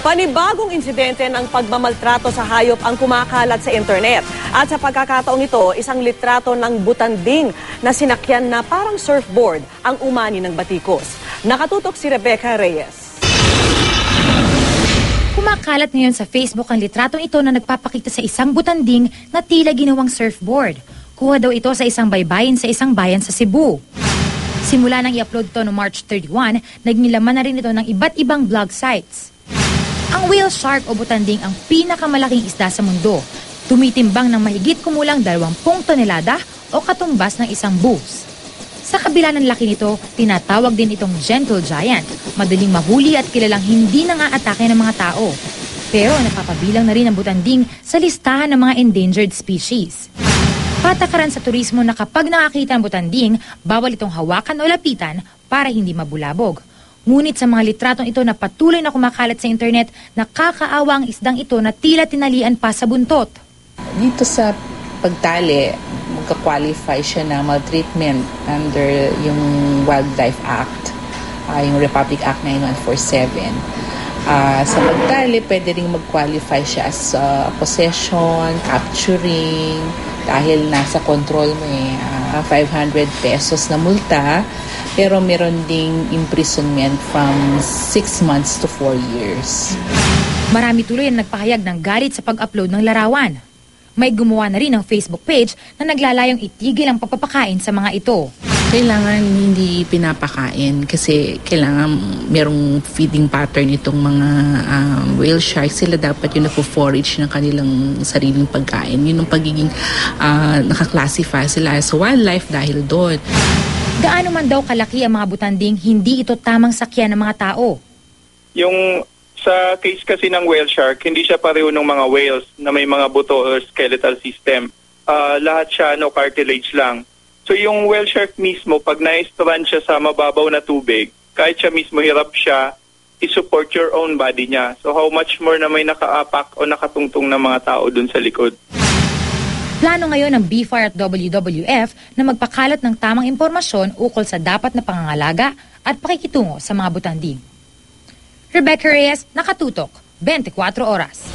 Panibagong insidente ng pagmamaltrato sa hayop ang kumakalat sa internet. At sa pagkakataong ito, isang litrato ng butanding na sinakyan na parang surfboard ang umani ng batikos. Nakatutok si Rebecca Reyes. Kumakalat ngayon sa Facebook ang litratong ito na nagpapakita sa isang butanding na tila ginawang surfboard. Kuha daw ito sa isang baybayin sa isang bayan sa Cebu. Simula nang i-upload ito no March 31, nagnilaman na rin ito ng iba't ibang blog sites. Ang whale shark o butanding ang pinakamalaking isda sa mundo. Tumitimbang ng mahigit kumulang 20 tonelada o katumbas ng isang bus. Sa kabila ng laki nito, tinatawag din itong gentle giant. Madaling mahuli at kilalang hindi nang-aatake ng mga tao. Pero napapabilang na rin ang butanding sa listahan ng mga endangered species. Patakaran sa turismo na kapag nakakita ang butanding, bawal itong hawakan o lapitan para hindi mabulabog. Ngunit sa mga litratong ito na patuloy na kumakalat sa internet, nakakaawa ang isdang ito na tila tinalian pa sa buntot. Dito sa pagtali, magka-qualify siya na maltreatment under yung Wildlife Act, yung Republic Act 9147. Sa pagtali, pwede rin mag-qualify siya as possession, capturing, dahil nasa control mo 500 pesos na multa, pero meron ding imprisonment from 6 months to 4 years. Marami tuloy ang nagpahayag ng galit sa pag-upload ng larawan. May gumawa na rin ng Facebook page na naglalayong itigil ang pagpapakain sa mga ito. Kailangan hindi pinapakain kasi kailangan merong feeding pattern itong mga whale sharks. Sila dapat yung nagpo-forage ng kanilang sariling pagkain. Yun ang pagiging nakaklasify sila as wildlife dahil doon. Gaano man daw kalaki ang mga butanding, hindi ito tamang sakyan ng mga tao. Yung sa case kasi ng whale shark, hindi siya pareho ng mga whales na may mga buto or skeletal system. Lahat siya cartilage lang. So yung whale shark mismo, pag na-strand siya sa mababaw na tubig, kahit siya mismo hirap siya, i-support your own body niya. So how much more na may nakaapak o nakatungtong na mga tao dun sa likod. Plano ngayon ng BFAR at WWF na magpakalat ng tamang impormasyon ukol sa dapat na pangangalaga at pakikitungo sa mga butanding. Rebecca Reyes, Nakatutok, 24 Oras.